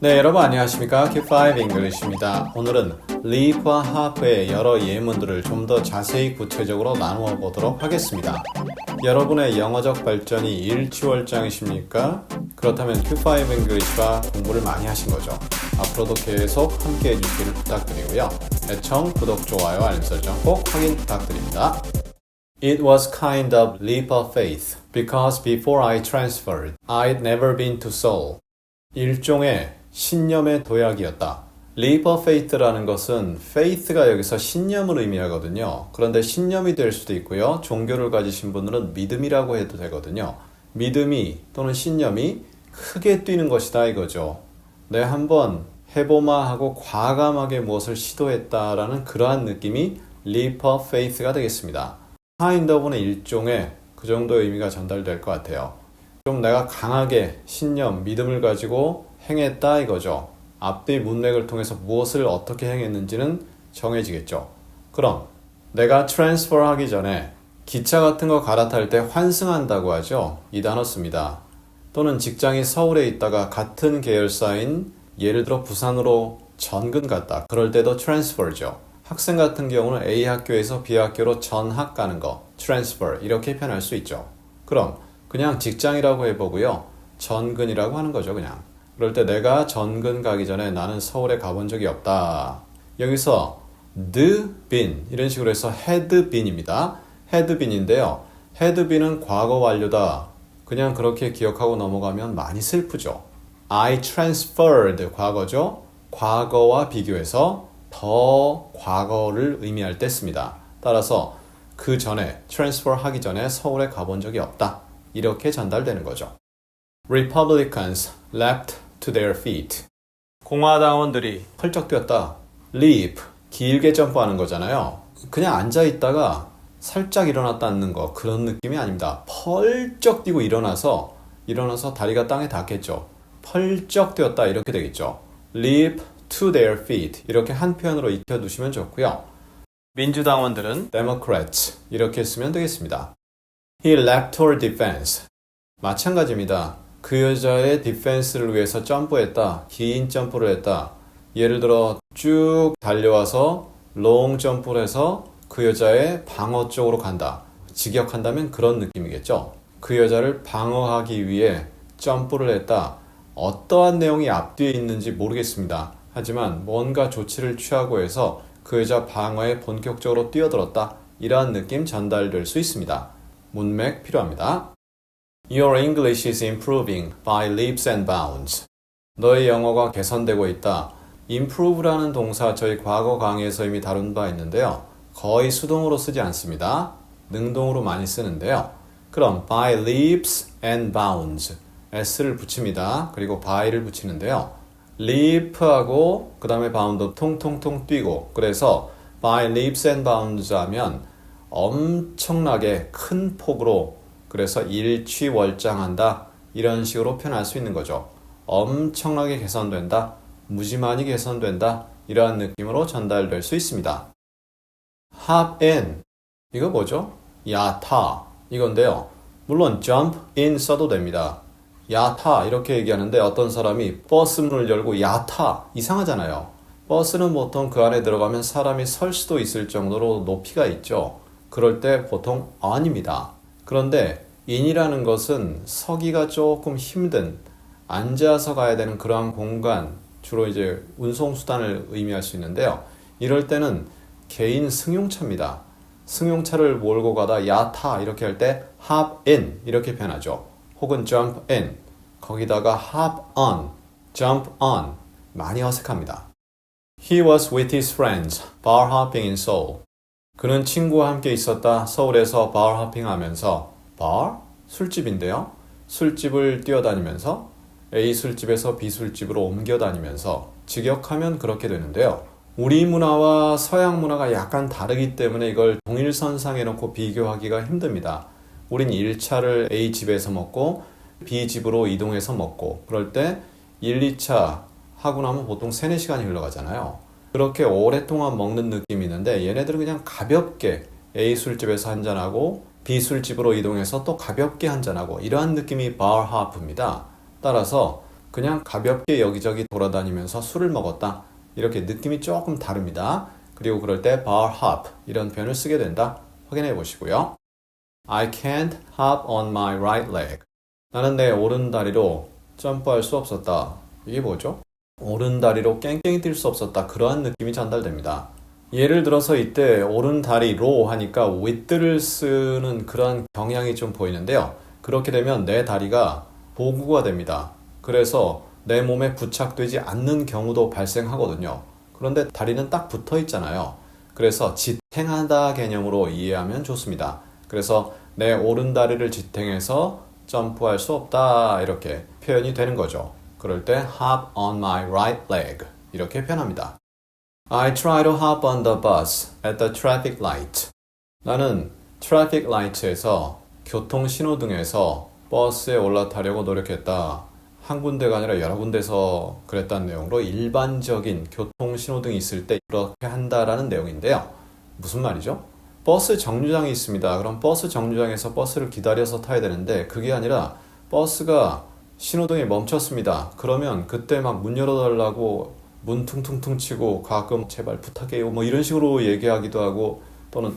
네, 여러분 안녕하십니까? Q5 English입니다. 오늘은 leap와 hop의 여러 예문들을 좀 더 자세히 구체적으로 나누어 보도록 하겠습니다. 여러분의 영어적 발전이 일취월장이십니까? 그렇다면 Q5 English과 공부를 많이 하신 거죠. 앞으로도 계속 함께 해주시기를 부탁드리고요. 애청, 구독, 좋아요, 알림 설정 꼭 확인 부탁드립니다. It was kind of leap of faith because before I transferred, I'd never been to Seoul. 일종의 신념의 도약이었다. Leap of faith라는 것은 faith가 여기서 신념을 의미하거든요. 그런데 신념이 될 수도 있고요. 종교를 가지신 분들은 믿음이라고 해도 되거든요. 믿음이 또는 신념이 크게 뛰는 것이다 이거죠. 네, 한번 해보마 하고 과감하게 무엇을 시도했다라는 그러한 느낌이 leap of faith가 되겠습니다. kind of는 일종의 그 정도의 의미가 전달될 것 같아요. 좀 내가 강하게 신념, 믿음을 가지고 행했다 이거죠. 앞뒤 문맥을 통해서 무엇을 어떻게 행했는지는 정해지겠죠. 그럼 내가 트랜스퍼 하기 전에 기차 같은 거 갈아탈 때 환승한다고 하죠. 이 단어 씁니다. 또는 직장이 서울에 있다가 같은 계열사인 예를 들어 부산으로 전근 갔다. 그럴 때도 트랜스퍼죠. 학생 같은 경우는 A 학교에서 B 학교로 전학 가는 거, 트랜스퍼 이렇게 표현할 수 있죠. 그럼 그냥 직장이라고 해보고요. 전근이라고 하는 거죠, 그냥. 그럴 때 내가 전근 가기 전에 나는 서울에 가본 적이 없다. 여기서 the been 이런 식으로 해서 had been입니다. had been인데요. had been은 과거 완료다. 그냥 그렇게 기억하고 넘어가면 많이 슬프죠. I transferred 과거죠. 과거와 비교해서 더 과거를 의미할 때 씁니다. 따라서 그 전에 transfer 하기 전에 서울에 가본 적이 없다. 이렇게 전달되는 거죠. Republicans leapt to their feet. 공화당원들이 펄쩍 뛰었다. leap, 길게 점프하는 거잖아요. 그냥 앉아있다가 살짝 일어났다는 거 그런 느낌이 아닙니다. 펄쩍 뛰고 일어나서 다리가 땅에 닿겠죠. 펄쩍 뛰었다 이렇게 되겠죠. leap to their feet 이렇게 한 표현으로 익혀두시면 좋고요. 민주당원들은 Democrats 이렇게 쓰면 되겠습니다. He leapt toward defense. 마찬가지입니다. 그 여자의 디펜스를 위해서 점프했다. 긴 점프를 했다. 예를 들어 쭉 달려와서 롱 점프를 해서 그 여자의 방어 쪽으로 간다. 직역한다면 그런 느낌이겠죠. 그 여자를 방어하기 위해 점프를 했다. 어떠한 내용이 앞뒤에 있는지 모르겠습니다. 하지만 뭔가 조치를 취하고 해서 그 여자 방어에 본격적으로 뛰어들었다. 이러한 느낌 전달될 수 있습니다. 문맥 필요합니다. Your English is improving by leaps and bounds. 너의 영어가 개선되고 있다. improve라는 동사 저희 과거 강의에서 이미 다룬 바 있는데요. 거의 수동으로 쓰지 않습니다. 능동으로 많이 쓰는데요. 그럼 by leaps and bounds s를 붙입니다. 그리고 by를 붙이는데요. leap하고 그 다음에 bound 통통통 뛰고 그래서 by leaps and bounds 하면 엄청나게 큰 폭으로 그래서 일취월장한다 이런 식으로 표현할 수 있는 거죠. 엄청나게 개선된다, 무지만이 개선된다 이러한 느낌으로 전달될 수 있습니다. hop in 이거 뭐죠? 야타 이건데요. 물론 jump in 써도 됩니다. 야타 이렇게 얘기하는데 어떤 사람이 버스 문을 열고 야타 이상하잖아요. 버스는 보통 그 안에 들어가면 사람이 설 수도 있을 정도로 높이가 있죠. 그럴 때 보통 on입니다. 그런데 in이라는 것은 서기가 조금 힘든 앉아서 가야 되는 그러한 공간 주로 이제 운송수단을 의미할 수 있는데요. 이럴 때는 개인 승용차입니다. 승용차를 몰고 가다 야타 이렇게 할 때 hop in 이렇게 표현하죠. 혹은 jump in 거기다가 hop on, jump on 많이 어색합니다. He was with his friends bar hopping in Seoul. 그는 친구와 함께 있었다. 서울에서 bar hopping 하면서 bar? 술집인데요. 술집을 뛰어다니면서 A 술집에서 B 술집으로 옮겨 다니면서 직역하면 그렇게 되는데요. 우리 문화와 서양 문화가 약간 다르기 때문에 이걸 동일선상에 놓고 비교하기가 힘듭니다. 우린 1차를 A 집에서 먹고 B 집으로 이동해서 먹고 그럴 때 1, 2차 하고 나면 보통 3, 4시간이 흘러가잖아요. 그렇게 오랫동안 먹는 느낌이 있는데 얘네들은 그냥 가볍게 A 술집에서 한잔하고 B 술집으로 이동해서 또 가볍게 한잔하고 이러한 느낌이 bar hop입니다. 따라서 그냥 가볍게 여기저기 돌아다니면서 술을 먹었다. 이렇게 느낌이 조금 다릅니다. 그리고 그럴 때 bar hop 이런 표현을 쓰게 된다. 확인해 보시고요. I can't hop on my right leg. 나는 내 오른다리로 점프할 수 없었다. 이게 뭐죠? 오른다리로 깽깽이 뛸 수 없었다. 그러한 느낌이 전달됩니다. 예를 들어서 이때 오른다리로 하니까 with를 쓰는 그러한 경향이 좀 보이는데요. 그렇게 되면 내 다리가 보구가 됩니다. 그래서 내 몸에 부착되지 않는 경우도 발생하거든요. 그런데 다리는 딱 붙어 있잖아요. 그래서 지탱하다 개념으로 이해하면 좋습니다. 그래서 내 오른다리를 지탱해서 점프할 수 없다 이렇게 표현이 되는 거죠. 그럴 때 hop on my right leg 이렇게 표현합니다. I try to hop on the bus at the traffic light. 나는 트래픽 라이트에서 교통 신호등에서 버스에 올라타려고 노력했다. 한 군데가 아니라 여러 군데서 그랬다는 내용으로 일반적인 교통 신호등이 있을 때 그렇게 한다라는 내용인데요. 무슨 말이죠? 버스 정류장이 있습니다. 그럼 버스 정류장에서 버스를 기다려서 타야 되는데 그게 아니라 버스가 신호등에 멈췄습니다. 그러면 그때 막 문 열어달라고 문 퉁퉁퉁 치고 가끔 제발 부탁해요 뭐 이런 식으로 얘기하기도 하고 또는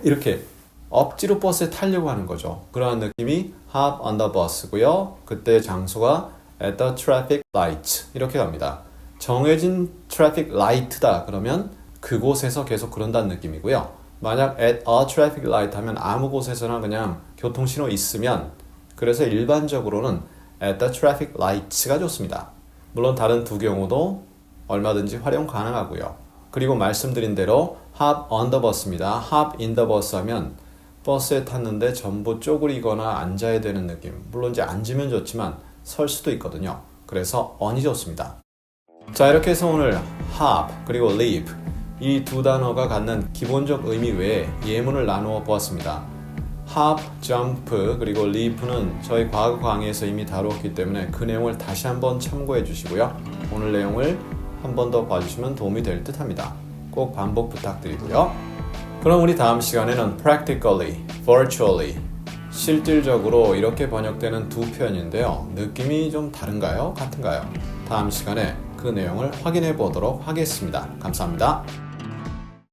이렇게 억지로 버스에 타려고 하는 거죠. 그러한 느낌이 hop on the bus고요. 그때 장소가 at the traffic light 이렇게 갑니다. 정해진 traffic light다 그러면 그곳에서 계속 그런다는 느낌이고요. 만약 at a traffic light 하면 아무 곳에서나 그냥 교통신호 있으면 그래서 일반적으로는 at the traffic lights가 좋습니다. 물론 다른 두 경우도 얼마든지 활용 가능하고요. 그리고 말씀드린 대로 hop on the bus입니다. hop in the bus 하면 버스에 탔는데 전부 쪼그리거나 앉아야 되는 느낌. 물론 이제 앉으면 좋지만 설 수도 있거든요. 그래서 on이 좋습니다. 자, 이렇게 해서 오늘 hop 그리고 leap 이 두 단어가 갖는 기본적 의미 외에 예문을 나누어 보았습니다. hop, jump 그리고 leap는 저희 과거 강의에서 이미 다루었기 때문에 그 내용을 다시 한번 참고해 주시고요. 오늘 내용을 한 번 더 봐주시면 도움이 될 듯 합니다. 꼭 반복 부탁드리고요. 그럼 우리 다음 시간에는 practically, virtually 실질적으로 이렇게 번역되는 두 표현인데요. 느낌이 좀 다른가요? 같은가요? 다음 시간에 그 내용을 확인해 보도록 하겠습니다. 감사합니다.